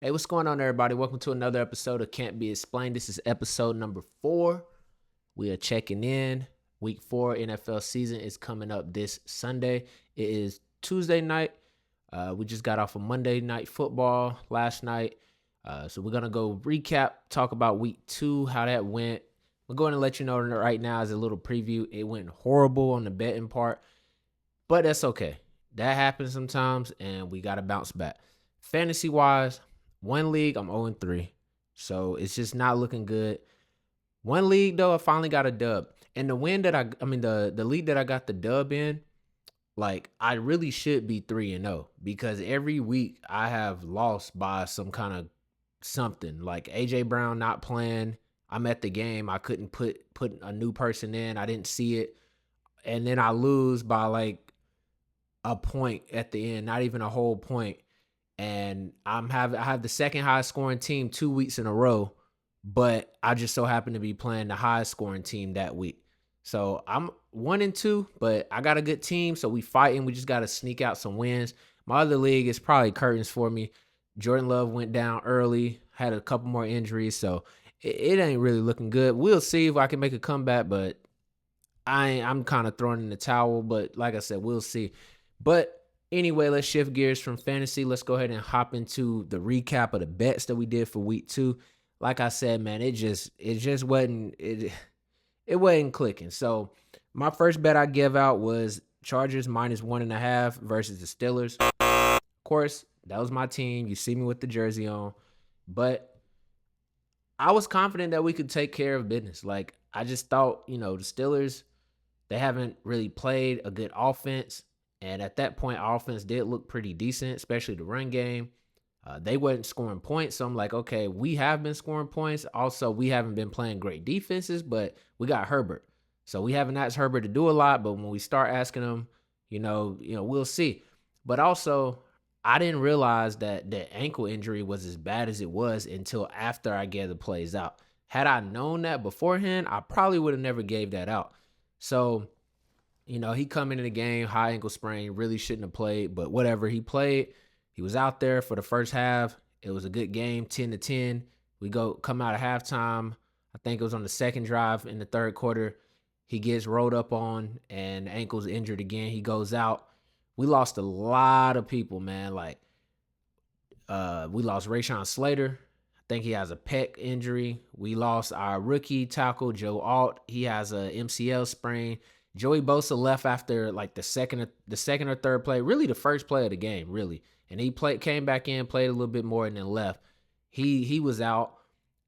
Hey, what's going on, everybody? Welcome to another episode of Can't Be Explained. This is episode number 4. We are checking in. Week 4 NFL season is coming up this Sunday. It is Tuesday night. We just got off of Monday Night Football last night. So we're going to go recap, talk about week 2, how that went. We're going to let you know right now as a little preview. It went horrible on the betting part, but that's okay. That happens sometimes, and we got to bounce back. Fantasy-wise, one league, I'm 0-3. So it's just not looking good. One league, though, I finally got a dub. And the win that the league that I got the dub in, like, I really should be 3-0 because every week I have lost by some kind of something. Like AJ Brown not playing. I'm at the game. I couldn't put a new person in. I didn't see it. And then I lose by like a point at the end, not even a whole point. And I have the second highest scoring team 2 weeks in a row, but I just so happen to be playing the highest scoring team that week. So I'm 1-2, but I got a good team, so we fighting. We just got to sneak out some wins. My other league is probably curtains for me. Jordan Love went down early, had a couple more injuries, so it ain't really looking good. We'll see if I can make a comeback, but I'm kind of throwing in the towel. But like I said, we'll see. But anyway, let's shift gears from fantasy. Let's go ahead and hop into the recap of the bets that we did for week 2. Like I said, man, it wasn't clicking. So my first bet I give out was Chargers -1.5 versus the Steelers. Of course, that was my team. You see me with the jersey on, but I was confident that we could take care of business. Like I just thought, the Steelers, they haven't really played a good offense. And at that point, our offense did look pretty decent, especially the run game. They wasn't scoring points. So I'm like, okay, we have been scoring points. Also, we haven't been playing great defenses, but we got Herbert. So we haven't asked Herbert to do a lot. But when we start asking him, we'll see. But also, I didn't realize that the ankle injury was as bad as it was until after I gave the plays out. Had I known that beforehand, I probably would have never gave that out. So he come into the game, high ankle sprain, really shouldn't have played, but whatever. He played. He was out there for the first half. It was a good game, 10-10. We come out of halftime. I think it was on the second drive in the third quarter. He gets rolled up on and the ankle's injured again. He goes out. We lost a lot of people, man. Like, we lost Rashawn Slater. I think he has a pec injury. We lost our rookie tackle, Joe Alt. He has a MCL sprain. Joey Bosa left after like the second or third play, really the first play of the game, really. And he came back in, played a little bit more, and then left. He was out.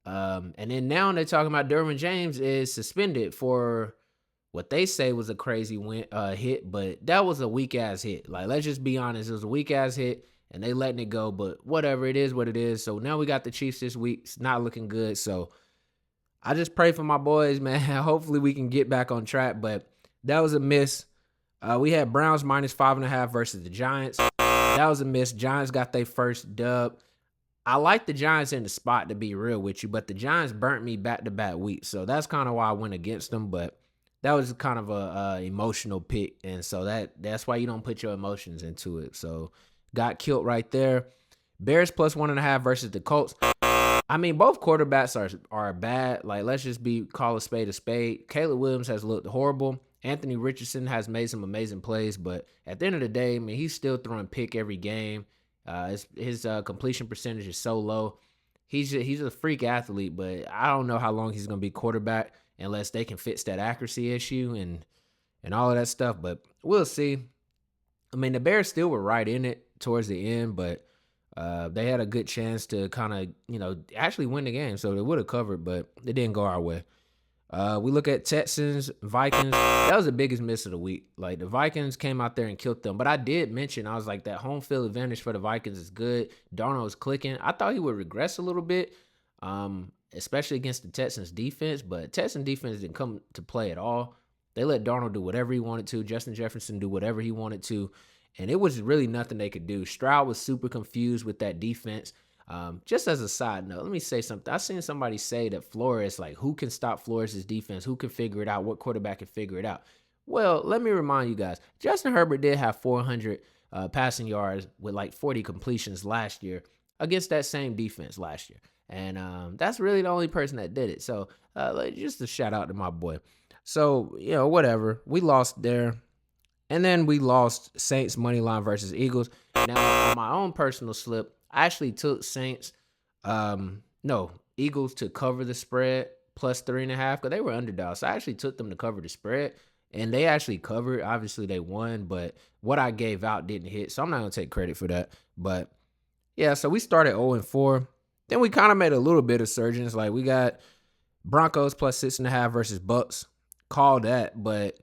And then now they're talking about Derwin James is suspended for what they say was a crazy hit, but that was a weak ass hit. Like, let's just be honest, it was a weak ass hit, and they letting it go. But whatever, it is what it is. So now we got the Chiefs this week. It's not looking good. So I just pray for my boys, man. Hopefully we can get back on track. But that was a miss. We had Browns -5.5 versus the Giants. That was a miss. Giants got their first dub. I like the Giants in the spot, to be real with you, but the Giants burnt me back-to-back weeks. So that's kind of why I went against them. But that was kind of a emotional pick. And so that's why you don't put your emotions into it. So got killed right there. Bears +1.5 versus the Colts. I mean, both quarterbacks are bad. Like, let's just call a spade a spade. Caleb Williams has looked horrible. Anthony Richardson has made some amazing plays, but at the end of the day, I mean, he's still throwing pick every game. His completion percentage is so low. He's a freak athlete, but I don't know how long he's going to be quarterback unless they can fix that accuracy issue and all of that stuff. But we'll see. I mean, the Bears still were right in it towards the end, but they had a good chance to kind of, actually win the game. So they would have covered, but it didn't go our way. We look at Texans, Vikings. That was the biggest miss of the week. Like, the Vikings came out there and killed them. But I did mention, I was like, that home field advantage for the Vikings is good. Darnold was clicking. I thought he would regress a little bit, especially against the Texans defense. But Texans defense didn't come to play at all. They let Darnold do whatever he wanted to. Justin Jefferson do whatever he wanted to. And it was really nothing they could do. Stroud was super confused with that defense. Just as a side note, let me say something. I seen somebody say that Flores, like, who can stop Flores' defense? Who can figure it out? What quarterback can figure it out? Well, let me remind you guys, Justin Herbert did have 400 passing yards with like 40 completions last year. against that same defense last year. And that's really the only person that did it. So just a shout out to my boy. So, whatever. We lost there. And then we lost Saints money line versus Eagles. Now, on my own personal slip, I actually took Saints, no, Eagles to cover the spread plus 3.5 because they were underdogs. So I actually took them to cover the spread, and they actually covered. Obviously, they won, but what I gave out didn't hit. So I'm not going to take credit for that. But yeah, so we started 0-4. Then we kind of made a little bit of surgeons. Like we got Broncos plus 6.5 versus Bucks. Call that, but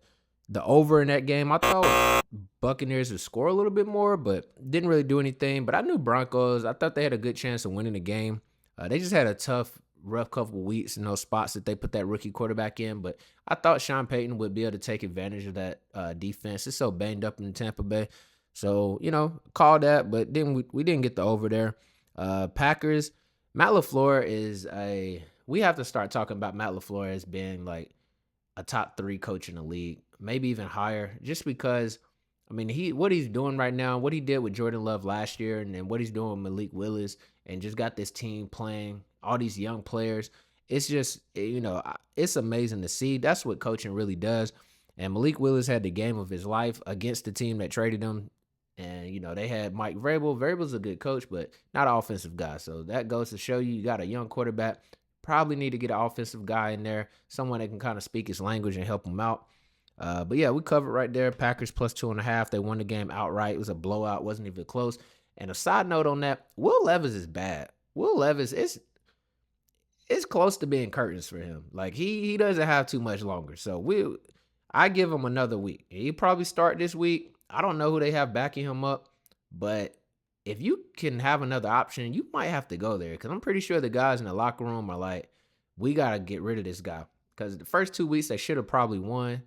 the over in that game, I thought Buccaneers would score a little bit more, but didn't really do anything. But I knew Broncos. I thought they had a good chance of winning the game. They just had a tough, rough couple of weeks in those spots that they put that rookie quarterback in. But I thought Sean Payton would be able to take advantage of that defense. It's so banged up in Tampa Bay. So, call that, but then we didn't get the over there. Packers, Matt LaFleur we have to start talking about Matt LaFleur as being like a top 3 coach in the league, maybe even higher, just because, what he's doing right now, what he did with Jordan Love last year, and then what he's doing with Malik Willis, and just got this team playing, all these young players. It's just, it's amazing to see. That's what coaching really does. And Malik Willis had the game of his life against the team that traded him. And, they had Mike Vrabel. Vrabel's a good coach, but not an offensive guy. So that goes to show you got a young quarterback. Probably need to get an offensive guy in there, someone that can kind of speak his language and help him out. But yeah, we covered right there. Packers plus 2.5. They won the game outright. It was a blowout. Wasn't even close. And a side note on that, Will Levis is bad. Will Levis, it's close to being curtains for him. Like he doesn't have too much longer. So I give him another week. He probably start this week. I don't know who they have backing him up, but if you can have another option, you might have to go there, because I'm pretty sure the guys in the locker room are like, we got to get rid of this guy, because the first 2 weeks they should have probably won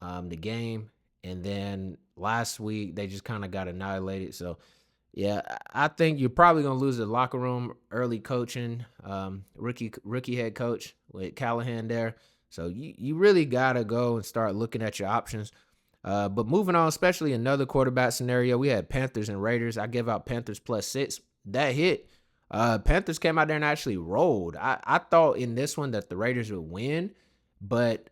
the game, and then last week they just kind of got annihilated. So yeah, I think you're probably going to lose the locker room early coaching, rookie head coach with Callahan there. So you really got to go and start looking at your options. But moving on, especially another quarterback scenario, we had Panthers and Raiders. I give out Panthers plus 6. That hit. Panthers came out there and actually rolled. I thought in this one that the Raiders would win, but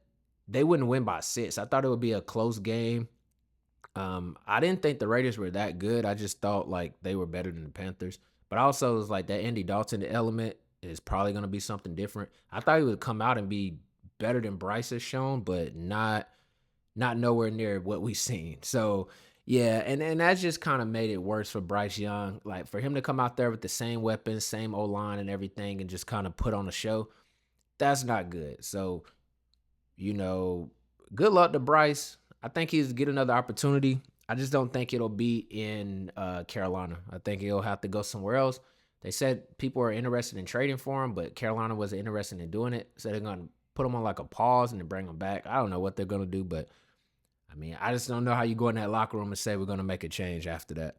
they wouldn't win by 6. I thought it would be a close game. I didn't think the Raiders were that good. I just thought like they were better than the Panthers. But also, it was like that Andy Dalton element is probably going to be something different. I thought he would come out and be better than Bryce has shown, but not nowhere near what we've seen. So yeah, and that's just kind of made it worse for Bryce Young. Like for him to come out there with the same weapons, same O-line and everything, and just kind of put on a show, that's not good. So, good luck to Bryce. I think he's get another opportunity. I just don't think it'll be in Carolina. I think he'll have to go somewhere else. They said people are interested in trading for him, but Carolina wasn't interested in doing it. So they're going to put him on like a pause and then bring him back. I don't know what they're going to do, but I just don't know how you go in that locker room and say we're going to make a change after that.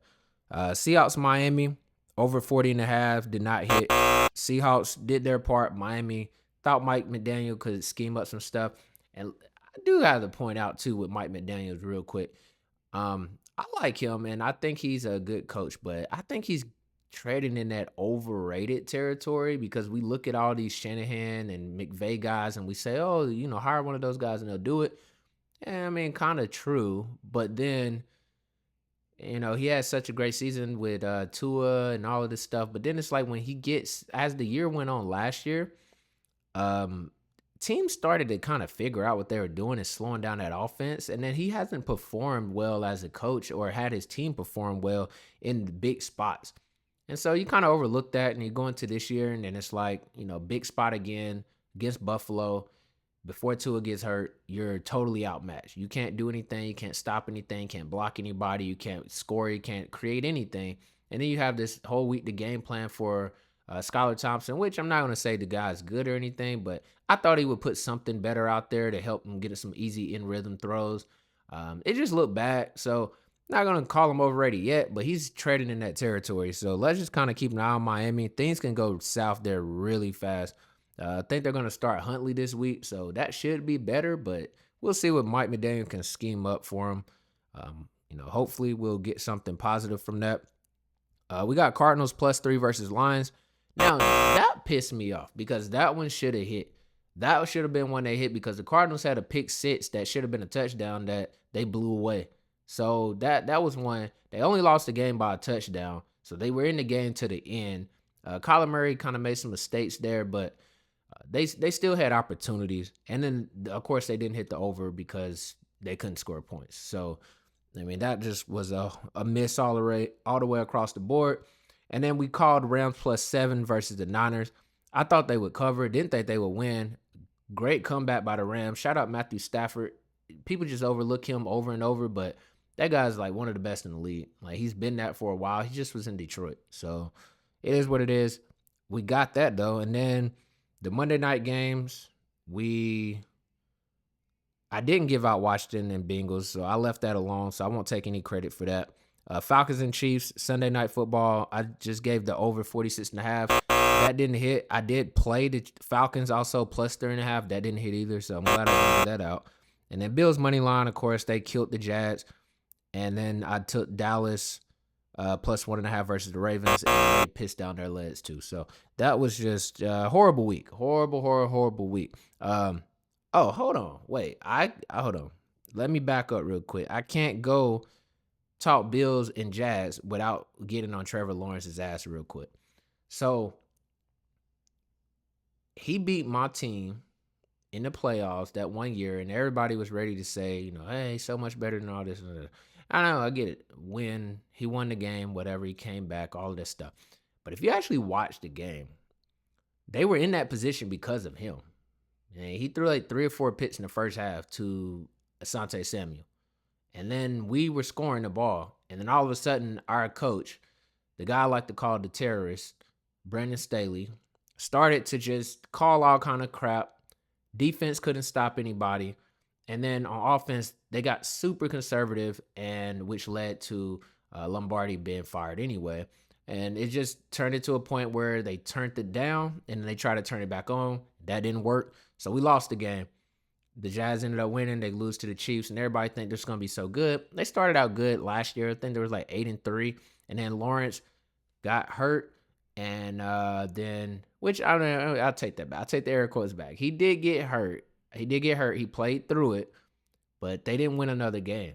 Seahawks, Miami, over 40.5, did not hit. Seahawks did their part. Miami thought Mike McDaniel could scheme up some stuff. And I do have to point out, too, with Mike McDaniels real quick. I like him, and I think he's a good coach, but I think he's trading in that overrated territory, because we look at all these Shanahan and McVay guys and we say, oh, hire one of those guys and they'll do it. And kind of true, but then, he had such a great season with Tua and all of this stuff. But then it's like when as the year went on last year, teams started to kind of figure out what they were doing and slowing down that offense. And then he hasn't performed well as a coach or had his team perform well in the big spots. And so you kind of overlook that, and you go into this year, and then it's like, big spot again against Buffalo. Before Tua gets hurt, you're totally outmatched. You can't do anything. You can't stop anything. You can't block anybody. You can't score. You can't create anything. And then you have this whole week to game plan for Skylar Thompson, which I'm not going to say the guy's good or anything, but I thought he would put something better out there to help him get some easy in-rhythm throws. It just looked bad. So not going to call him overrated yet, but he's treading in that territory. So let's just kind of keep an eye on Miami. Things can go south there really fast. I think they're going to start Huntley this week, so that should be better, but we'll see what Mike McDaniel can scheme up for him. Hopefully we'll get something positive from that. We got Cardinals +3 versus Lions. Now that pissed me off because that one should have hit. That should have been one they hit because the Cardinals had a pick six that should have been a touchdown that they blew away. So that was one. They only lost the game by a touchdown. So they were in the game to the end. Kyler Murray kind of made some mistakes there, but they still had opportunities. And then of course they didn't hit the over because they couldn't score points. So I mean that just was a miss all the way across the board. And then we called Rams +7 versus the Niners. I thought they would cover. Didn't think they would win. Great comeback by the Rams. Shout out Matthew Stafford. People just overlook him over and over, but that guy's like one of the best in the league. Like he's been that for a while. He just was in Detroit. So it is what it is. We got that though. And then the Monday night games, I didn't give out Washington and Bengals, so I left that alone. So I won't take any credit for that. Falcons and Chiefs, Sunday Night Football. I just gave the over 46.5. That didn't hit. I did play the Falcons also +3.5. That didn't hit either, so I'm glad I figured that out. And then Bills money line, of course, they killed the Jags. And then I took Dallas +1.5 versus the Ravens, and they pissed down their legs too. So that was just a horrible week. Horrible week. Oh, hold on. Wait, I hold on. Let me back up real quick. I can't go talk Bills and Jags without getting on Trevor Lawrence's ass real quick. So he beat my team in the playoffs that one year, and everybody was ready to say, hey, so much better than all this. I know, I get it. He won the game, whatever, he came back, all of this stuff. But if you actually watch the game, they were in that position because of him. And he threw like 3 or 4 picks in the first half to Asante Samuel. And then we were scoring the ball. And then all of a sudden, our coach, the guy I like to call the terrorist, Brandon Staley, started to just call all kind of crap. Defense couldn't stop anybody. And then on offense, they got super conservative, and which led to Lombardi being fired anyway. And it just turned into a point where they turned it down and then they tried to turn it back on. That didn't work. So we lost the game. The Jazz ended up winning. They lose to the Chiefs, and everybody think they're going to be so good. They started out good last year. I think there was like 8-3. And then Lawrence got hurt. And then, which I don't know, I'll take that back. I'll take the air quotes back. He did get hurt. He played through it, but they didn't win another game.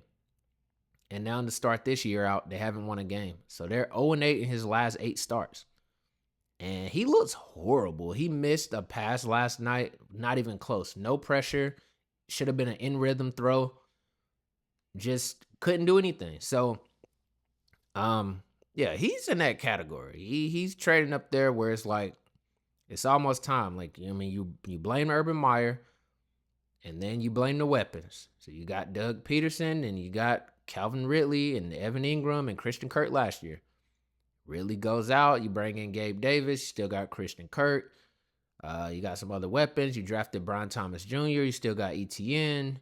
And now to start this year out, they haven't won a game. So they're 0-8 in his last 8 starts. And he looks horrible. He missed a pass last night, not even close. No pressure. Should have been an in-rhythm throw. Just couldn't do anything. So, yeah, he's in that category. He's trading up there where it's like, it's almost time. Like, I mean, you blame Urban Meyer, and then you blame the weapons. So you got Doug Peterson, and you got Calvin Ridley, and Evan Ingram, and Christian Kirk last year. Ridley goes out, you bring in Gabe Davis, you still got Christian Kirk. You got some other weapons. You drafted Brian Thomas Jr., you still got ETN,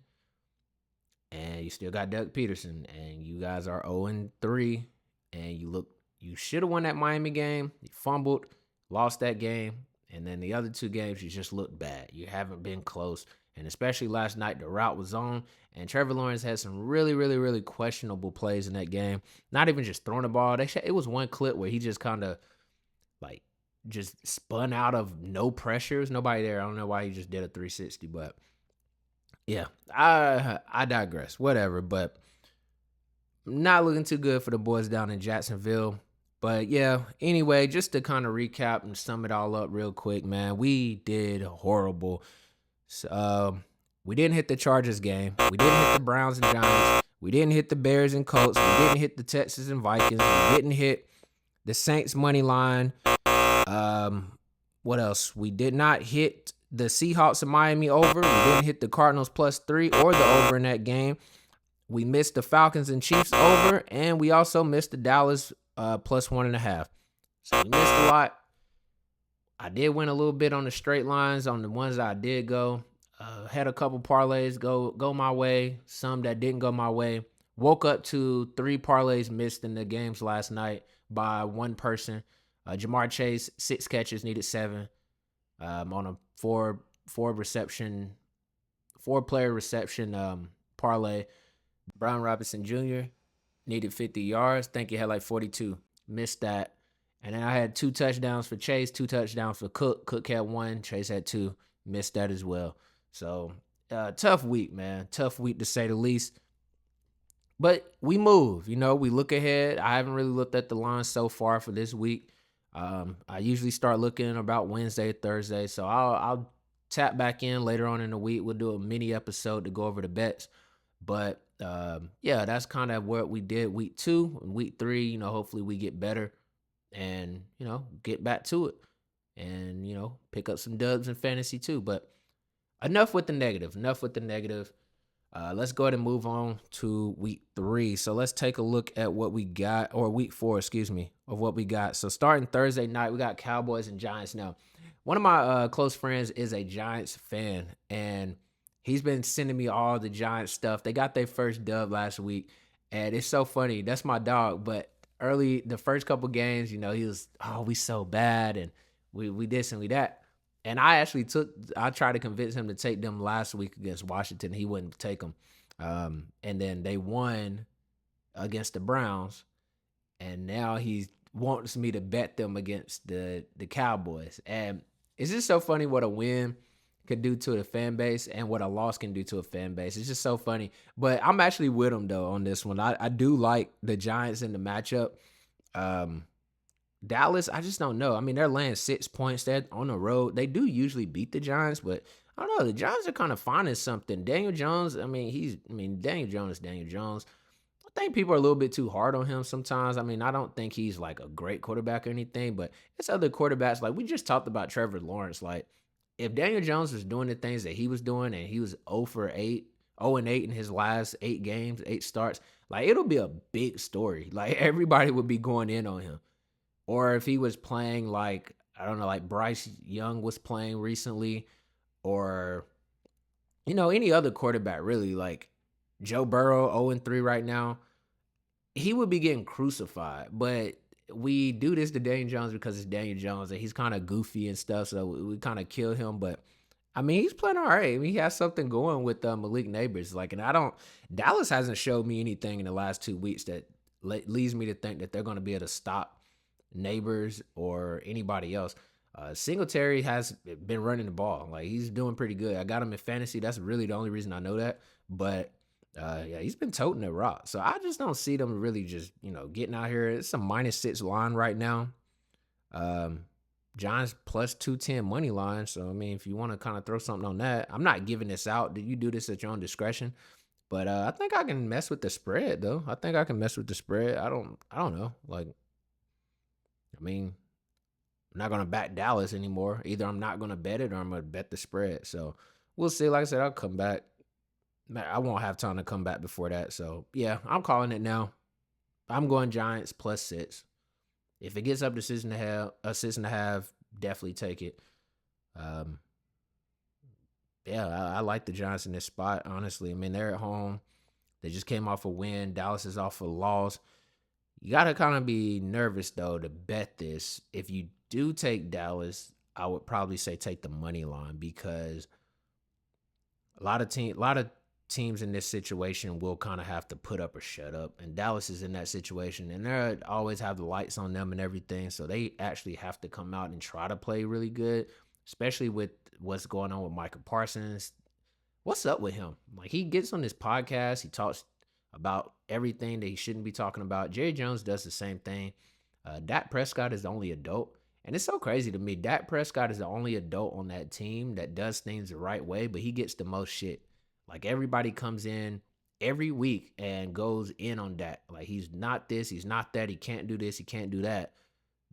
and you still got Doug Peterson, and you guys are 0-3, and you should have won that Miami game. You fumbled, lost that game, and then the other 2 games, you just looked bad. You haven't been close, and especially last night, the route was on, and Trevor Lawrence had some really, really, really questionable plays in that game. Not even just throwing the ball. It was one clip where he just kind of, like, just spun out of no pressure. There's nobody there. I don't know why he just did a 360, but yeah, I digress. Whatever, but not looking too good for the boys down in Jacksonville. But yeah, anyway, just to kind of recap and sum it all up real quick, man, we did horrible. So, we didn't hit the Chargers game. We didn't hit the Browns and Giants. We didn't hit the Bears and Colts. We didn't hit the Texans and Vikings. We didn't hit the Saints money line. What else? We did not hit the Seahawks and Miami over. We didn't hit the Cardinals +3 or the over in that game. We missed the Falcons and Chiefs over, and we also missed the Dallas +1.5. So we missed a lot. I did win a little bit on the straight lines on the ones that I did go. Had a couple parlays go my way, some that didn't go my way. Woke up to 3 parlays missed in the games last night by one person. Jamar Chase, 6 catches, needed 7 on a 4-player reception parlay. Brian Robinson Jr. needed 50 yards. Think he had like 42. missed that. And then I had 2 touchdowns for Chase, 2 touchdowns for Cook. Cook had 1, Chase had 2, missed that as well. So tough week, man. Tough week to say the least. But we move, we look ahead. I haven't really looked at the line so far for this week. I usually start looking about Wednesday, Thursday. So I'll tap back in later on in the week. We'll do a mini episode to go over the bets. But yeah, that's kind of what we did week 2 and week 3. Hopefully we get better and, get back to it and, pick up some dubs in fantasy too. But enough with the negative. Let's go ahead and move on to week 3. So let's take a look at what we got, or week 4, of what we got. So starting Thursday night, we got Cowboys and Giants. Now, one of my close friends is a Giants fan, and he's been sending me all the Giants stuff. They got their first dub last week, and it's so funny. That's my dog, but the first couple games, he was, oh, we so bad, and we this and we that. And I tried to convince him to take them last week against Washington. He wouldn't take them. And then they won against the Browns. And now he wants me to bet them against the Cowboys. And it's just so funny what a win could do to the fan base and what a loss can do to a fan base. It's just so funny. But I'm actually with him, though, on this one. I do like the Giants in the matchup. Dallas, I just don't know. I mean, they're laying 6 points. They're on the road. They do usually beat the Giants, but I don't know. The Giants are kind of finding something. Daniel Jones, Daniel Jones is Daniel Jones. I think people are a little bit too hard on him sometimes. I mean, I don't think he's like a great quarterback or anything, but it's other quarterbacks. Like we just talked about Trevor Lawrence. Like if Daniel Jones was doing the things that he was doing and he was 0-8 in his last 8 games, 8 starts, like it'll be a big story. Like everybody would be going in on him. Or if he was playing like, I don't know, like Bryce Young was playing recently, or, any other quarterback really, like Joe Burrow, 0-3 right now, he would be getting crucified. But we do this to Daniel Jones because it's Daniel Jones and he's kind of goofy and stuff, so we kind of kill him. But I mean, he's playing all right. I mean, he has something going with Malik Neighbors. Like, and Dallas hasn't showed me anything in the last 2 weeks that leads me to think that they're going to be able to stop Neighbors or anybody else. Singletary has been running the ball. Like he's doing pretty good. I got him in fantasy. That's really the only reason I know that. But yeah, he's been toting the rock. So I just don't see them really just, getting out here. It's a -6 line right now. Giants plus 210 money line. So I mean, if you want to kind of throw something on that, I'm not giving this out. You do this at your own discretion. But I think I can mess with the spread though. I think I can mess with the spread. I don't know. Like, I mean, I'm not going to back Dallas anymore. Either I'm not going to bet it or I'm going to bet the spread. So we'll see. Like I said, I'll come back. I won't have time to come back before that. So yeah, I'm calling it now. I'm going Giants plus 6. If it gets up to 6.5, definitely take it. Yeah, I like the Giants in this spot, honestly. I mean, they're at home. They just came off a win. Dallas is off a loss. You got to kind of be nervous, though, to bet this. If you do take Dallas, I would probably say take the money line because a lot of teams in this situation will kind of have to put up or shut up. And Dallas is in that situation, and they always have the lights on them and everything. So they actually have to come out and try to play really good, especially with what's going on with Micah Parsons. What's up with him? Like, he gets on this podcast. He talks about everything that he shouldn't be talking about. Jerry Jones does the same thing. Dak Prescott is the only adult. And it's so crazy to me. Dak Prescott is the only adult on that team that does things the right way, but he gets the most shit. Like, everybody comes in every week and goes in on Dak. Like, he's not this, he's not that, he can't do this, he can't do that.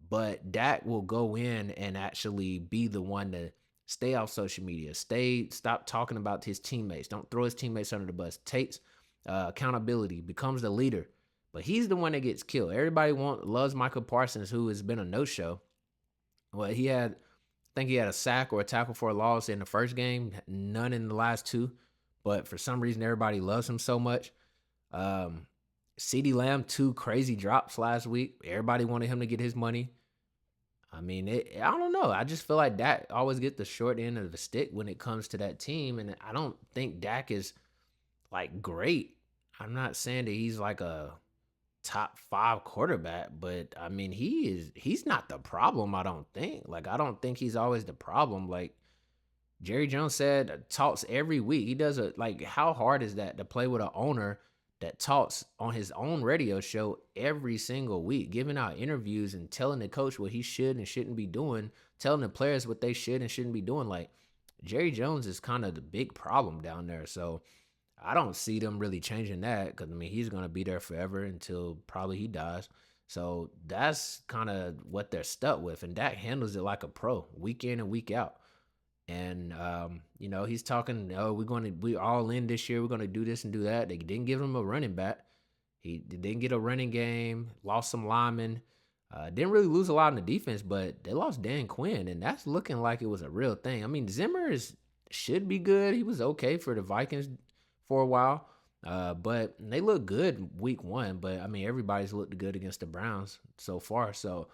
But Dak will go in and actually be the one to stay off social media. Stop talking about his teammates. Don't throw his teammates under the bus. Takes accountability, becomes the leader. But he's the one that gets killed. Everybody loves Michael Parsons, who has been a no-show. Well, I think he had a sack or a tackle for a loss in the first game, none in the last 2. But for some reason, everybody loves him so much. CeeDee Lamb, 2 crazy drops last week. Everybody wanted him to get his money. I mean, I don't know. I just feel like Dak always get the short end of the stick when it comes to that team. And I don't think Dak is, like, great. I'm not saying that he's like a top 5 quarterback, but I mean, he's not the problem, I don't think. Like, I don't think he's always the problem. Like Jerry Jones said, talks every week. He does a like how hard is that to play with an owner that talks on his own radio show every single week, giving out interviews and telling the coach what he should and shouldn't be doing, telling the players what they should and shouldn't be doing. Like Jerry Jones is kind of the big problem down there. So I don't see them really changing that because I mean he's gonna be there forever until probably he dies. So that's kind of what they're stuck with, and Dak handles it like a pro, week in and week out. And he's talking, oh, we all in this year, we're gonna do this and do that. They didn't give him a running back. He didn't get a running game, lost some linemen. Didn't really lose a lot in the defense, but they lost Dan Quinn, and that's looking like it was a real thing. I mean, should be good. He was okay for the Vikings for a while. But they look good week 1. But I mean, everybody's looked good against the Browns so far. So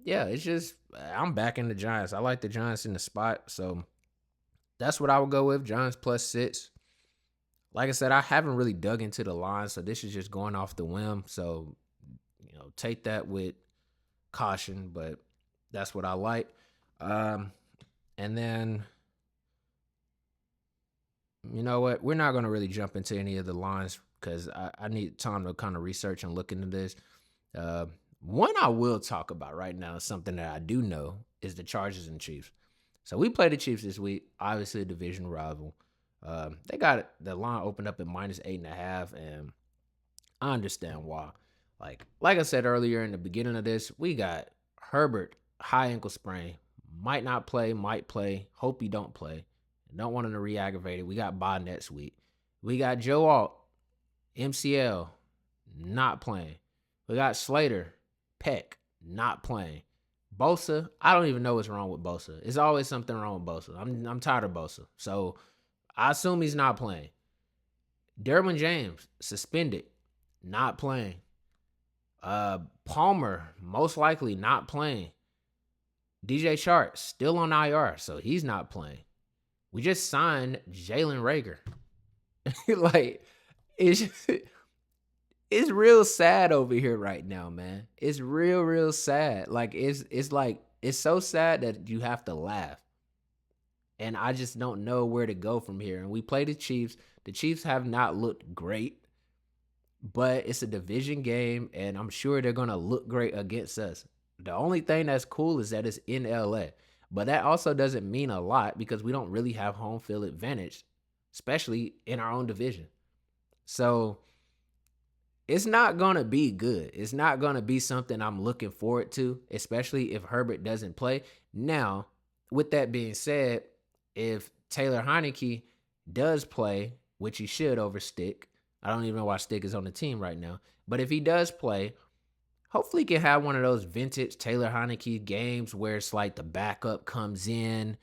yeah, it's just I'm backing the Giants. I like the Giants in the spot, so that's what I would go with. Giants +6. Like I said, I haven't really dug into the line, so this is just going off the whim. So take that with caution, but that's what I like. And then you know what? We're not gonna really jump into any of the lines because I need time to kind of research and look into this. Uh, One I will talk about right now is something that I do know is the Chargers and Chiefs. So we play the Chiefs this week, obviously a division rival. They got the line opened up at -8.5, and I understand why. Like I said earlier in the beginning of this, we got Herbert, high ankle sprain, might not play, might play. Hope he don't play. Don't want him to re-aggravate it. We got bye next week. We got Joe Alt, MCL, not playing. We got Slater, Peck, not playing. Bosa, I don't even know what's wrong with Bosa. It's always something wrong with Bosa. I'm tired of Bosa. So I assume he's not playing. Derwin James, suspended, not playing. Palmer, most likely not playing. DJ Shark, still on IR, so he's not playing. We just signed Jalen Reagor. Like, it's just, it's real sad over here right now, man. It's real sad. Like it's so sad that you have to laugh. And I just don't know where to go from here. And we play the Chiefs. The Chiefs have not looked great, but it's a division game, and I'm sure they're gonna look great against us. The only thing that's cool is that it's in LA. But that also doesn't mean a lot because we don't really have home field advantage, especially in our own division. So it's not going to be good. It's not going to be something I'm looking forward to, especially if Herbert doesn't play. Now, with that being said, if Taylor Heineke does play, which he should over Stick, I don't even know why Stick is on the team right now, but if he does play, hopefully he can have one of those vintage Taylor Heineke games where it's like the backup comes in,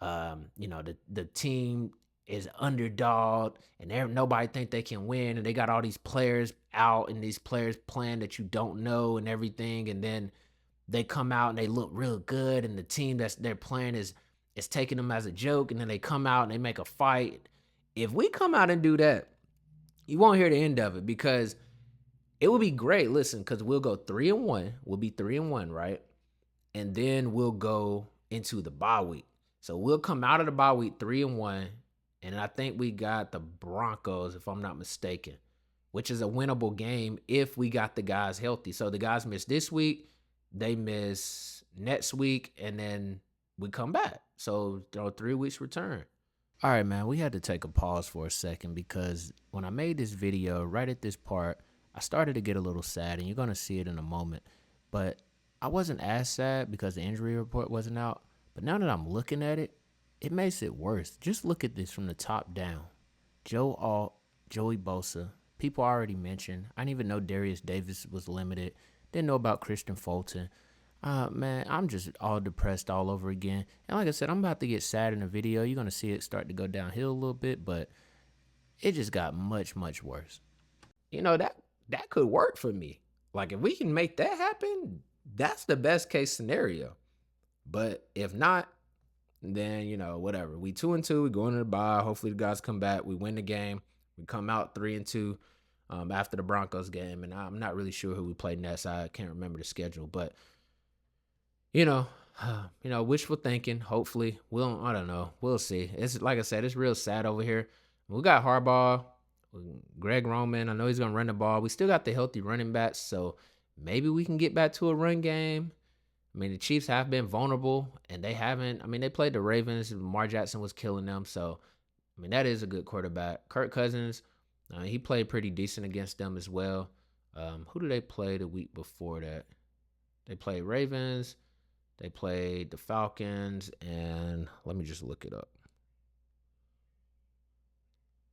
the team is underdog and nobody think they can win, and they got all these players out and these players playing that you don't know and everything, and then they come out and they look real good, and the team that's they're playing is taking them as a joke, and then they come out and they make a fight. If we come out and do that, you won't hear the end of it because it would be great. Listen, because we'll go 3-1. We'll be 3-1, right? And then we'll go into the bye week. So we'll come out of the bye week 3-1. And I think we got the Broncos, if I'm not mistaken, which is a winnable game if we got the guys healthy. So the guys miss this week, they miss next week, and then we come back. So 3 weeks return. All right, man, we had to take a pause for a second because when I made this video, right at this part, I started to get a little sad, and you're going to see it in a moment. But I wasn't as sad because the injury report wasn't out. But now that I'm looking at it, it makes it worse. Just look at this from the top down. Joe Alt, Joey Bosa, people I already mentioned. I didn't even know Darius Davis was limited. Didn't know about Christian Fulton. Man, I'm just all depressed all over again. And like I said, I'm about to get sad in the video. You're going to see it start to go downhill a little bit, but it just got much, much worse. That could work for me. Like, if we can make that happen, that's the best case scenario. But if not, then, whatever. We 2-2, we go into the bye. Hopefully the guys come back. We win the game. We come out 3-2. after the Broncos game, and I'm not really sure who we play next. I can't remember the schedule, but you know, wishful thinking. Hopefully, I don't know. We'll see. It's like I said, it's real sad over here. We got Harbaugh, Greg Roman. I know he's gonna run the ball. We still got the healthy running backs, so maybe we can get back to a run game. I mean, the Chiefs have been vulnerable, and they haven't. I mean, they played the Ravens. Lamar Jackson was killing them, so I mean that is a good quarterback. Kirk Cousins, he played pretty decent against them as well. Who did they play the week before that? They played Ravens. They played the Falcons, and let me just look it up.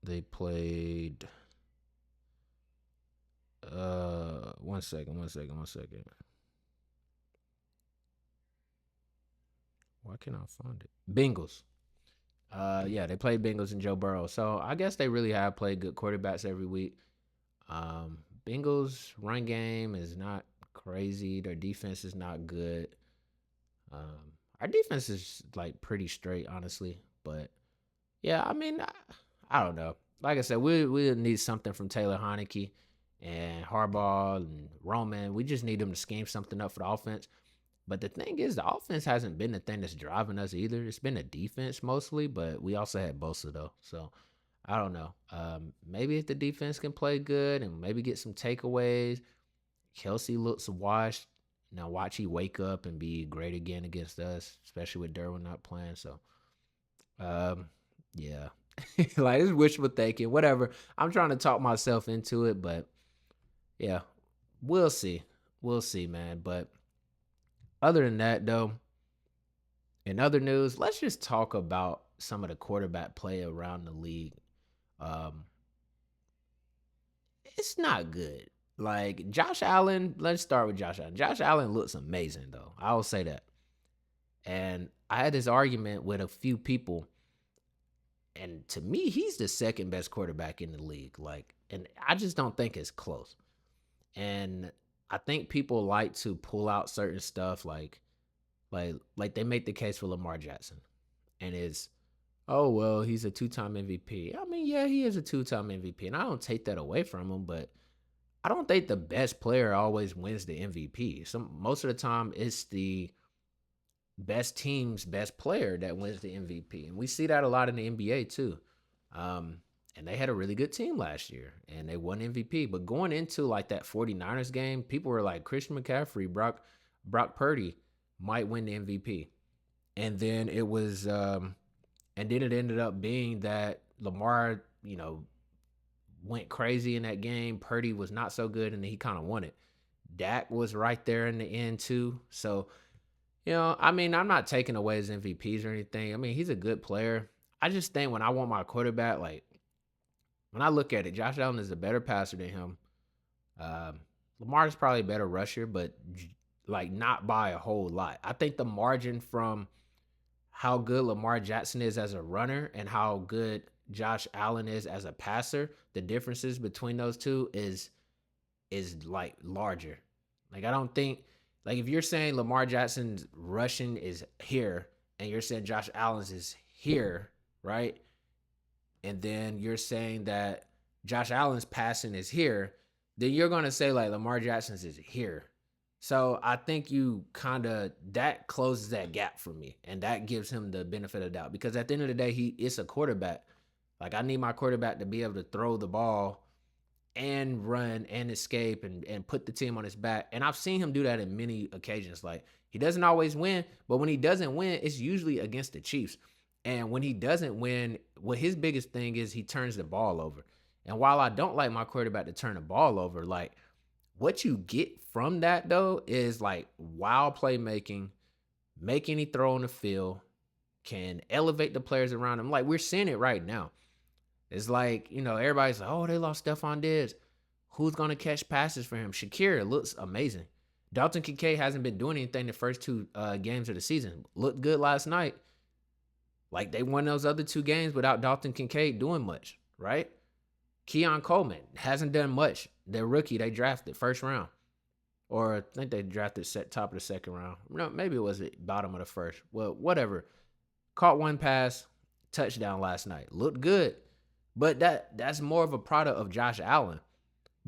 They played. One second. Why can't I find it? Bengals. Yeah, they played Bengals and Joe Burrow. So I guess they really have played good quarterbacks every week. Bengals run game is not crazy. Their defense is not good. Our defense is like pretty straight, honestly. But yeah, I mean, I don't know. Like I said, we need something from Taylor Heineke and Harbaugh and Roman. We just need them to scheme something up for the offense. But the thing is, the offense hasn't been the thing that's driving us either. It's been the defense mostly, but we also had Bosa though. So I don't know. Maybe if the defense can play good and maybe get some takeaways, Kelsey looks washed. Now watch he wake up and be great again against us, especially with Derwin not playing. So, yeah, like it's wishful thinking. Whatever. I'm trying to talk myself into it, but yeah, we'll see. We'll see, man. But other than that, though, in other news, let's just talk about some of the quarterback play around the league. Um, it's not good. Like Josh Allen, let's start with Josh Allen. Josh Allen looks amazing, though. I will say that. And I had this argument with a few people, and to me, he's the second best quarterback in the league. Like, and I just don't think it's close. And I think people like to pull out certain stuff, like they make the case for Lamar Jackson, and it's, oh well, he's a two-time MVP. I mean, yeah, he is a two-time MVP, and I don't take that away from him, but I don't think the best player always wins the MVP. Most of the time, it's the best team's best player that wins the MVP, and we see that a lot in the NBA too. And they had a really good team last year, and they won MVP. But going into like that 49ers game, people were like, Christian McCaffrey, Brock Purdy might win the MVP, and then it ended up being that Lamar, went crazy in that game. Purdy was not so good, and he kind of won it. Dak was right there in the end too. So, I mean, I'm not taking away his MVPs or anything. I mean, he's a good player. I just think when I want my quarterback, like when I look at it, Josh Allen is a better passer than him. Lamar is probably a better rusher, but like not by a whole lot. I think the margin from how good Lamar Jackson is as a runner and how good Josh Allen is as a passer, the differences between those two is like larger. Like I don't think, like if you're saying Lamar Jackson's rushing is here and you're saying Josh Allen's is here, right? And then you're saying that Josh Allen's passing is here, then you're going to say like Lamar Jackson's is here. So I think that closes that gap for me, and that gives him the benefit of the doubt, because at the end of the day, it's a quarterback. Like I need my quarterback to be able to throw the ball and run and escape and put the team on his back. And I've seen him do that in many occasions. Like he doesn't always win, but when he doesn't win, it's usually against the Chiefs. And when he doesn't win, what his biggest thing is, he turns the ball over. And while I don't like my quarterback to turn the ball over, like what you get from that though is like wild playmaking, make any throw on the field, can elevate the players around him. Like we're seeing it right now. It's like, everybody's like, oh, they lost Stephon Diggs. Who's going to catch passes for him? Shakira looks amazing. Dalton Kincaid hasn't been doing anything the first two games of the season. Looked good last night. Like they won those other two games without Dalton Kincaid doing much, right? Keon Coleman hasn't done much. The rookie they drafted first round. Or I think they drafted top of the second round. No, maybe it was at bottom of the first. Well, whatever. Caught one pass, touchdown last night. Looked good. But that's more of a product of Josh Allen.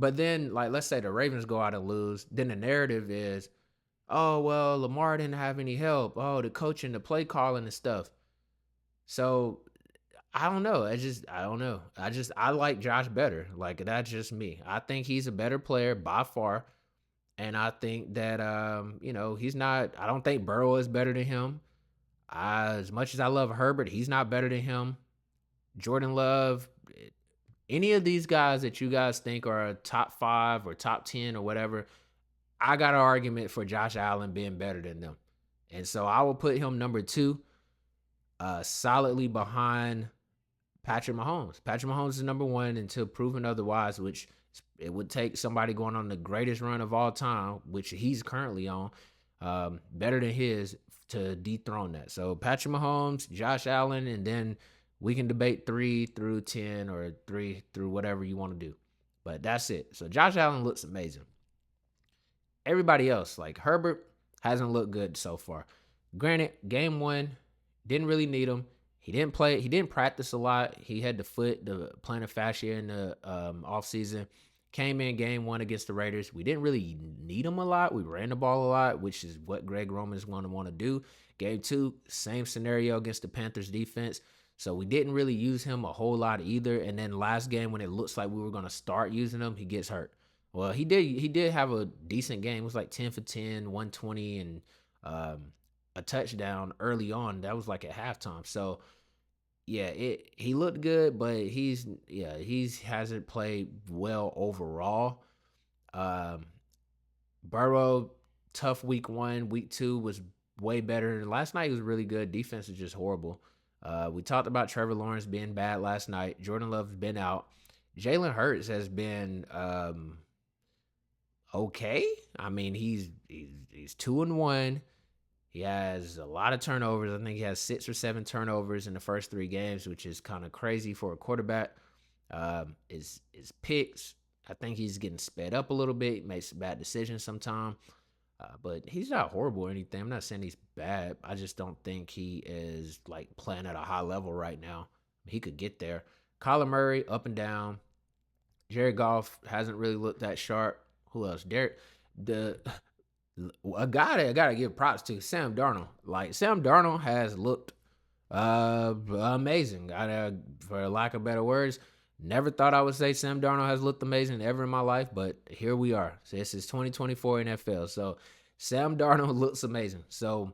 But then, like, let's say the Ravens go out and lose, then the narrative is, oh, well, Lamar didn't have any help. Oh, the coaching, the play calling and stuff. So I don't know. I don't know. I like Josh better. Like, that's just me. I think he's a better player by far. And I think that, he's not, I don't think Burrow is better than him. As much as I love Herbert, he's not better than him. Jordan Love, any of these guys that you guys think are top 5 or top 10 or whatever, I got an argument for Josh Allen being better than them. And so I will put him number 2, solidly behind Patrick Mahomes. Patrick Mahomes is number 1 until proven otherwise, which it would take somebody going on the greatest run of all time, which he's currently on, better than his, to dethrone that. So Patrick Mahomes, Josh Allen, and then we can debate 3 through 10 or 3 through whatever you want to do. But that's it. So Josh Allen looks amazing. Everybody else, like Herbert, hasn't looked good so far. Granted, game 1, didn't really need him. He didn't play. He didn't practice a lot. He had the plantar fascia in the offseason. Came in game 1 against the Raiders. We didn't really need him a lot. We ran the ball a lot, which is what Greg Roman's going to want to do. Game 2, same scenario against the Panthers defense. So we didn't really use him a whole lot either. And then last game, when it looks like we were going to start using him, he gets hurt. Well, he did have a decent game. It was like 10 for 10, 120, and a touchdown early on. That was like at halftime. So yeah, he looked good, but he hasn't played well overall. Um, Burrow, tough week 1. Week 2 was way better. Last night was really good. Defense is just horrible. We talked about Trevor Lawrence being bad last night. Jordan Love's been out. Jalen Hurts has been okay. I mean, he's 2-1. He has a lot of turnovers. I think he has 6 or 7 turnovers in the first 3 games, which is kind of crazy for a quarterback. His picks, I think he's getting sped up a little bit. Makes bad decisions sometimes. But he's not horrible or anything. I'm not saying he's bad. I just don't think he is like playing at a high level right now. He could get there. Kyler Murray, up and down. Jared Goff hasn't really looked that sharp. Who else? A guy that I gotta give props to, Sam Darnold. Like, Sam Darnold has looked amazing. For lack of better words, never thought I would say Sam Darnold has looked amazing ever in my life, but here we are. So this is 2024 NFL. So Sam Darnold looks amazing. So,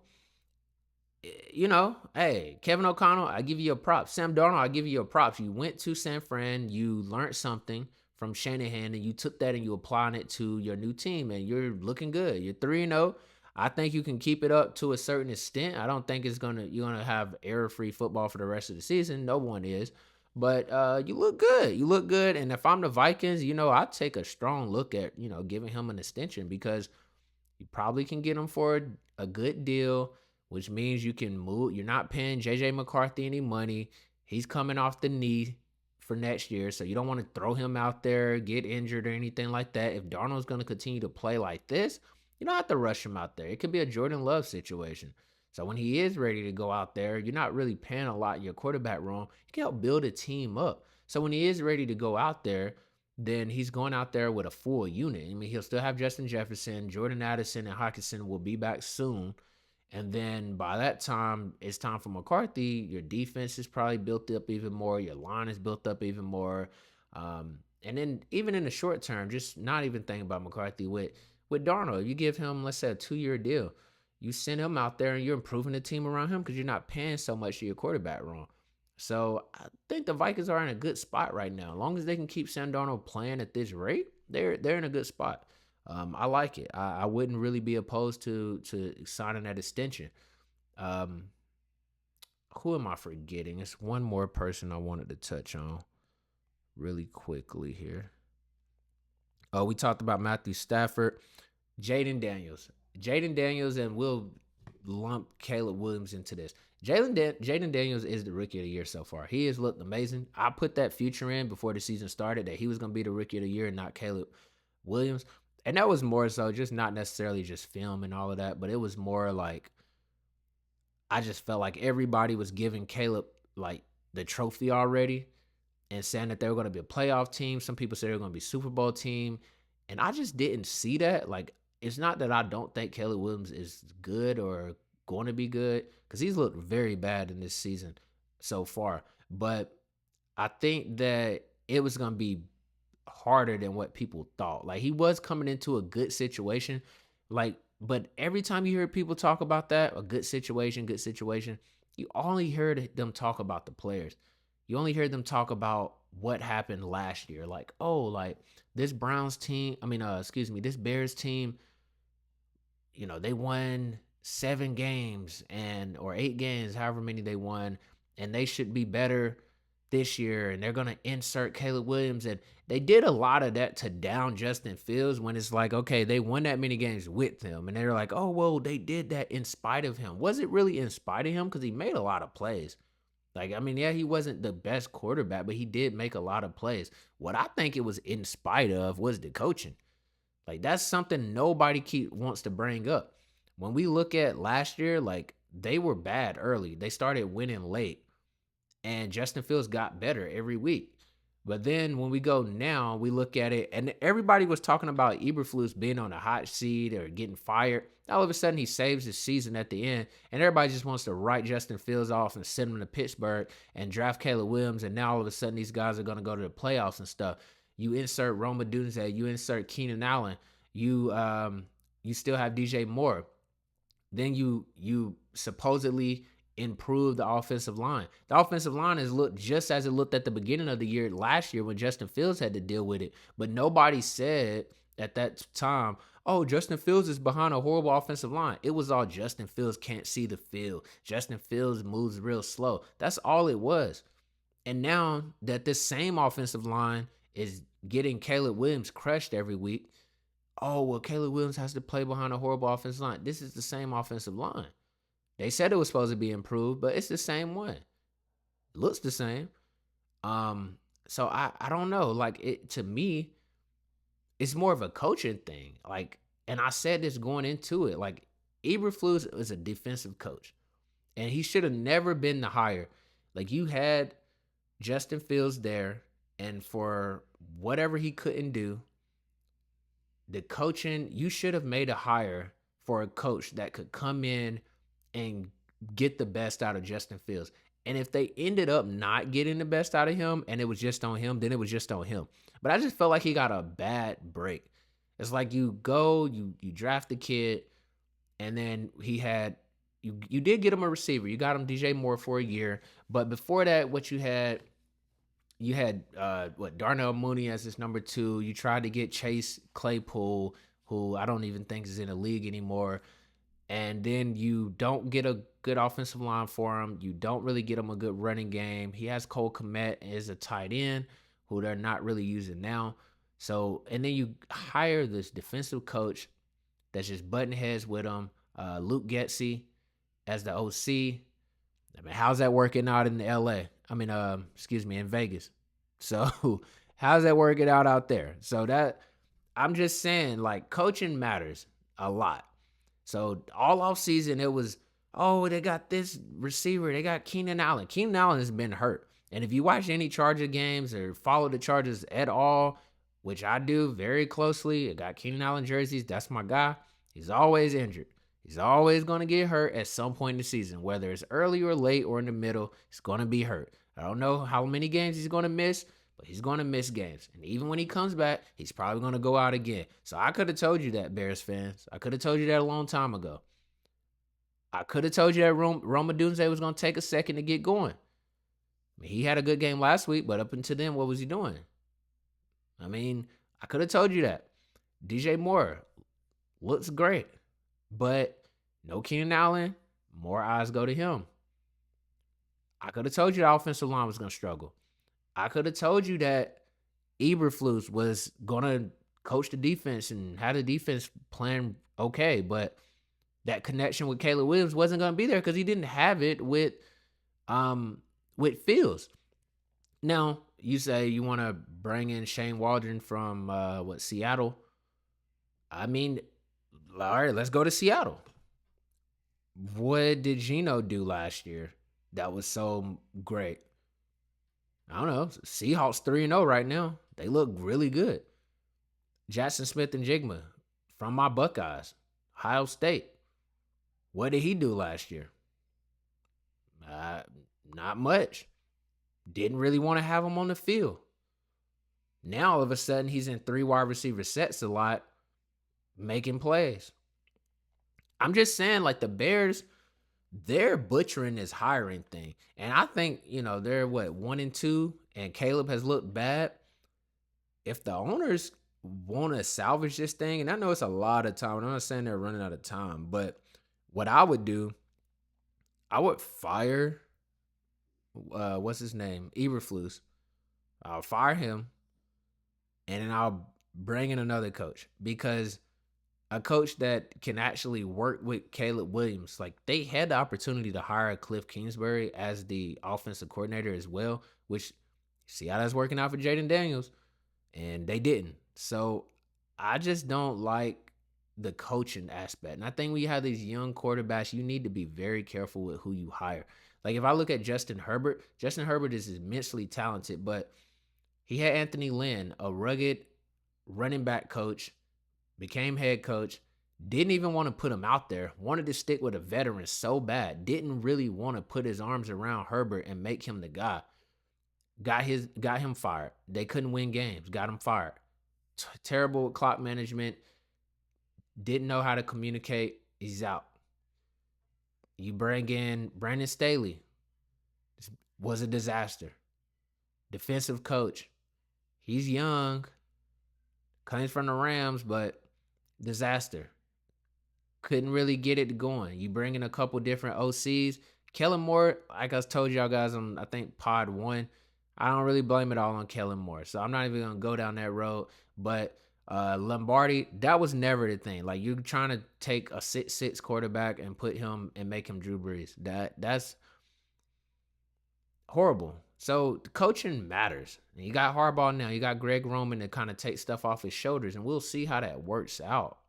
hey, Kevin O'Connell, I give you a prop. Sam Darnold, I give you a props. You went to San Fran, you learned something from Shanahan, and you took that and you applied it to your new team, and you're looking good. You're 3-0. I think you can keep it up to a certain extent. I don't think you're gonna have error-free football for the rest of the season. No one is. But you look good. You look good. And if I'm the Vikings, I'd take a strong look at, giving him an extension, because you probably can get him for a good deal, which means you can move. You're not paying JJ McCarthy any money. He's coming off the knee for next year, so you don't want to throw him out there, get injured or anything like that. If Darnold's going to continue to play like this, you don't have to rush him out there. It could be a Jordan Love situation. So when he is ready to go out there, you're not really paying a lot in your quarterback room. You can help build a team up. So when he is ready to go out there, then he's going out there with a full unit. I mean, he'll still have Justin Jefferson, Jordan Addison, and Hockenson will be back soon. And then by that time, it's time for McCarthy. Your defense is probably built up even more. Your line is built up even more. And then even in the short term, just not even thinking about McCarthy with Darnold, you give him, let's say, a 2-year deal. You send him out there and you're improving the team around him because you're not paying so much to your quarterback room. So I think the Vikings are in a good spot right now. As long as they can keep Sam Darnold playing at this rate, they're in a good spot. I like it. I wouldn't really be opposed to signing that extension. Who am I forgetting? It's one more person I wanted to touch on really quickly here. Oh, we talked about Matthew Stafford, Jayden Daniels. Jayden Daniels, and we'll lump Caleb Williams into this. Jayden Daniels is the rookie of the year so far. He has looked amazing. I put that future in before the season started that he was going to be the rookie of the year and not Caleb Williams. And that was more so just not necessarily just film and all of that, but it was more like I just felt like everybody was giving Caleb like the trophy already. and saying that they were going to be a playoff team. Some people said they were going to be a Super Bowl team. And I just didn't see that. Like, it's not that I don't think Caleb Williams is good or going to be good, because he's looked very bad in this season so far. But I think that it was going to be harder than what people thought. Like, he was coming into a good situation. Like, but every time you hear people talk about that, a good situation, you only heard them talk about the players. You only heard them talk about what happened last year. Like, oh, like this Browns team, this Bears team, they won 7 games or 8 games, however many they won, and they should be better this year, and they're going to insert Caleb Williams. And they did a lot of that to down Justin Fields, when it's like, okay, they won that many games with him, and they're like, oh, well, they did that in spite of him. Was it really in spite of him? Because he made a lot of plays. Like, I mean, yeah, he wasn't the best quarterback, but he did make a lot of plays. What I think it was in spite of was the coaching. Like, that's something nobody wants to bring up. When we look at last year, like, they were bad early. They started winning late, and Justin Fields got better every week. But then when we go now, we look at it, and everybody was talking about Eberflus being on a hot seat or getting fired. All of a sudden, he saves his season at the end, and everybody just wants to write Justin Fields off and send him to Pittsburgh and draft Caleb Williams. And now all of a sudden, these guys are going to go to the playoffs and stuff. You insert Roma Dunze, you insert Keenan Allen, you still have DJ Moore. Then you supposedly improve the offensive line. The offensive line has looked just as it looked at the beginning of the year last year when Justin Fields had to deal with it. But nobody said at that time, oh, Justin Fields is behind a horrible offensive line. It was all Justin Fields can't see the field. Justin Fields moves real slow. That's all it was. And now that this same offensive line is getting Caleb Williams crushed every week, oh, well, Caleb Williams has to play behind a horrible offensive line. This is the same offensive line. They said it was supposed to be improved, but it's the same one. It looks the same. So I don't know. Like, it, to me, it's more of a coaching thing. Like, and I said this going into it. Like, Eberflus is a defensive coach, and he should have never been the hire. Like, you had Justin Fields there, and for whatever he couldn't do, the coaching, you should have made a hire for a coach that could come in and get the best out of Justin Fields. And if they ended up not getting the best out of him and it was just on him, then it was just on him. But I just felt like he got a bad break. It's like you draft the kid, and then you did get him a receiver. You got him DJ Moore for a year. But before that, what you had Darnell Mooney as his number 2. You tried to get Chase Claypool, who I don't even think is in the league anymore. And then you don't get a good offensive line for him. You don't really get him a good running game. He has Cole Kmet as a tight end, who they're not really using now. So, and then you hire this defensive coach that's just butting heads with him, Luke Getsy as the OC. I mean, how's that working out in in Vegas? So, how's that working out there? So that, I'm just saying, like, coaching matters a lot. So all off season, it was, oh, they got this receiver. They got Keenan Allen. Keenan Allen has been hurt. And if you watch any Charger games or follow the Chargers at all, which I do very closely, I got Keenan Allen jerseys. That's my guy. He's always injured. He's always going to get hurt at some point in the season, whether it's early or late or in the middle. He's going to be hurt. I don't know how many games he's going to miss, but he's going to miss games. And even when he comes back, he's probably going to go out again. So I could have told you that, Bears fans. I could have told you that a long time ago. I could have told you that Roma Dunze was going to take a second to get going. I mean, he had a good game last week, but up until then, what was he doing? I mean, I could have told you that. DJ Moore looks great, but no Keenan Allen, more eyes go to him. I could have told you the offensive line was going to struggle. I could have told you that Eberflus was going to coach the defense and had the defense playing okay, but that connection with Caleb Williams wasn't going to be there because he didn't have it with Fields. Now, you say you want to bring in Shane Waldron from Seattle. I mean, all right, let's go to Seattle. What did Geno do last year that was so great? I don't know. Seahawks 3-0 right now. They look really good. Jackson Smith and Jigma from my Buckeyes, Ohio State. What did he do last year? Uh, Not much. Didn't really want to have him on the field. Now all of a sudden he's in 3 wide receiver sets a lot, making plays. I'm just saying, like, the Bears, they're butchering this hiring thing. And I think, they're 1-2, and Caleb has looked bad. If the owners want to salvage this thing, and I know it's a lot of time, I'm not saying they're running out of time, but what I would do, I would fire, what's his name? Eberflus. I'll fire him, and then I'll bring in another coach, because a coach that can actually work with Caleb Williams, like, they had the opportunity to hire Cliff Kingsbury as the offensive coordinator as well, which, see how that's working out for Jaden Daniels, and they didn't. So I just don't like the coaching aspect. And I think when you have these young quarterbacks, you need to be very careful with who you hire. Like, if I look at Justin Herbert is immensely talented, but he had Anthony Lynn, a rugged running back coach, became head coach, didn't even want to put him out there, wanted to stick with a veteran so bad, didn't really want to put his arms around Herbert and make him the guy. Got him fired. They couldn't win games, got him fired. Terrible clock management, didn't know how to communicate, he's out. You bring in Brandon Staley, was a disaster. Defensive coach, he's young, comes from the Rams, but disaster. Couldn't really get it going. You bring in a couple different OCs. Kellen Moore, like I told y'all guys on, I think, Pod 1, I don't really blame it all on Kellen Moore. So I'm not even going to go down that road. But Lombardi, that was never the thing. Like, you're trying to take a 6'6" quarterback and put him and make him Drew Brees. That's horrible. So the coaching matters. And you got Harbaugh now. You got Greg Roman to kind of take stuff off his shoulders, and we'll see how that works out.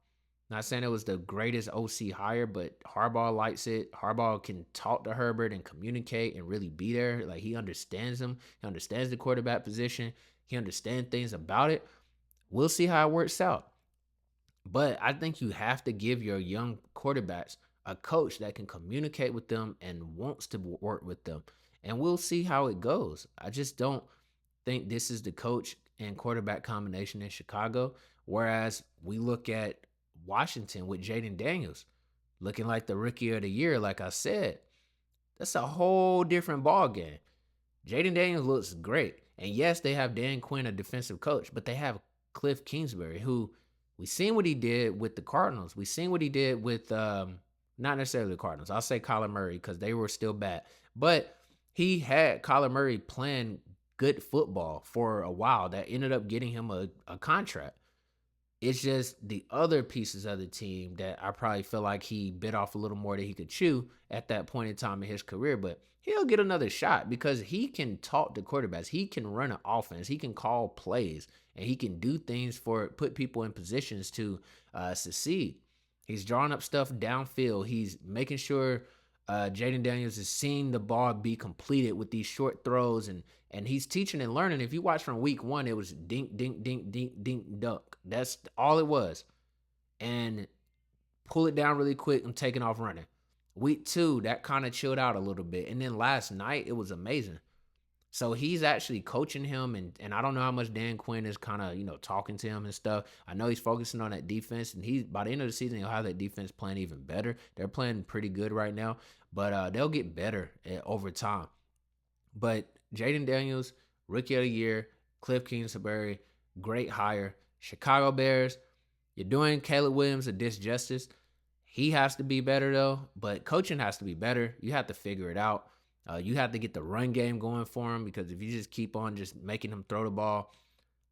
Not saying it was the greatest OC hire, but Harbaugh likes it. Harbaugh can talk to Herbert and communicate and really be there. Like, he understands him. He understands the quarterback position. He understands things about it. We'll see how it works out. But I think you have to give your young quarterbacks a coach that can communicate with them and wants to work with them. And we'll see how it goes. I just don't think this is the coach and quarterback combination in Chicago. Whereas we look at Washington with Jaden Daniels looking like the rookie of the year, like I said, that's a whole different ball game. Jaden Daniels looks great. And yes, they have Dan Quinn, a defensive coach, but they have Cliff Kingsbury, who we seen what he did with the Cardinals. We seen what he did with not necessarily the Cardinals. I'll say Kyler Murray because they were still bad. But he had Kyler Murray playing good football for a while that ended up getting him a contract. It's just the other pieces of the team that I probably feel like he bit off a little more than he could chew at that point in time in his career. But he'll get another shot because he can talk to quarterbacks. He can run an offense. He can call plays. And he can do things put people in positions to succeed. He's drawing up stuff downfield. He's making sure Jaden Daniels is seeing the ball be completed with these short throws, and he's teaching and learning. If you watch from week 1, it was dink, dink, dink, dink, dink, dunk. That's all it was. And pull it down really quick and taking off running. Week 2, that kind of chilled out a little bit. And then last night, it was amazing. So he's actually coaching him, and I don't know how much Dan Quinn is kind of, talking to him and stuff. I know he's focusing on that defense, and by the end of the season, he'll have that defense playing even better. They're playing pretty good right now, but they'll get better over time. But Jaden Daniels, Rookie of the Year, Cliff Kingsbury, great hire. Chicago Bears, you're doing Caleb Williams a disjustice. He has to be better, though, but coaching has to be better. You have to figure it out. You have to get the run game going for him, because if you just keep on just making him throw the ball,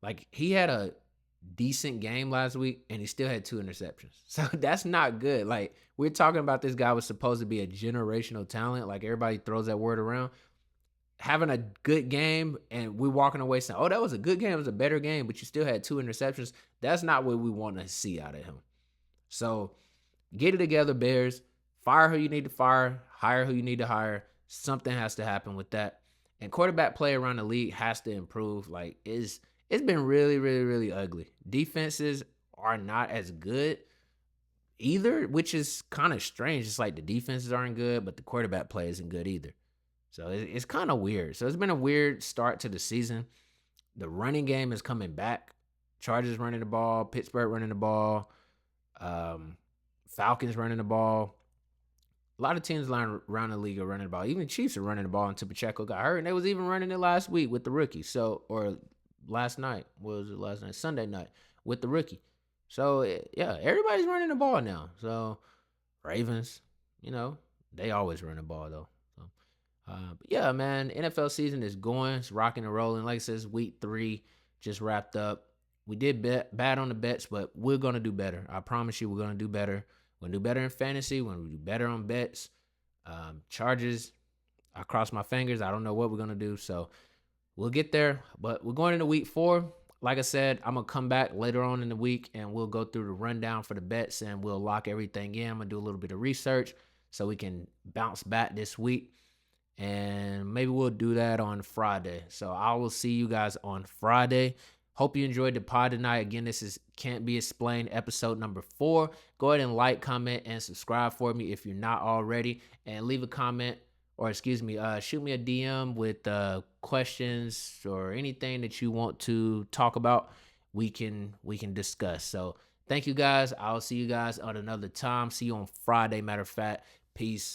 like, he had a decent game last week and he still had 2 interceptions. So that's not good. Like, we're talking about this guy was supposed to be a generational talent. Like, everybody throws that word around. Having a good game and we're walking away saying, oh, that was a good game. It was a better game, but you still had 2 interceptions. That's not what we want to see out of him. So get it together, Bears. Fire who you need to fire. Hire who you need to hire. Something has to happen with that. And quarterback play around the league has to improve. Like it's been really, really, really ugly. Defenses are not as good either, which is kind of strange. It's like the defenses aren't good, but the quarterback play isn't good either. So it's kind of weird. So it's been a weird start to the season. The running game is coming back. Chargers running the ball, Pittsburgh running the ball, um, Falcons running the ball. A lot of teams around the league are running the ball. Even the Chiefs are running the ball until Pacheco got hurt, and they was even running it last week with the rookie. So, or last night, what was it last night? Sunday night with the rookie. So yeah, everybody's running the ball now. So Ravens, they always run the ball though. So, but yeah, man, NFL season is going. It's rocking and rolling. Like I said, week 3 just wrapped up. We did bad on the bets, but we're gonna do better. I promise you, we're gonna do better. We're gonna do better in fantasy. We're gonna do better on bets. Charges, I cross my fingers. I don't know what we're gonna do, so we'll get there. But we're going into week 4. Like I said, I'm gonna come back later on in the week and we'll go through the rundown for the bets and we'll lock everything in. I'm gonna do a little bit of research so we can bounce back this week. And maybe we'll do that on Friday. So I will see you guys on Friday. Hope you enjoyed the pod tonight. Again, this is Can't Be Explained, episode number 4. Go ahead and like, comment, and subscribe for me if you're not already. And leave a comment, or shoot me a DM with questions or anything that you want to talk about. We can discuss. So thank you guys. I'll see you guys on another time. See you on Friday, matter of fact. Peace.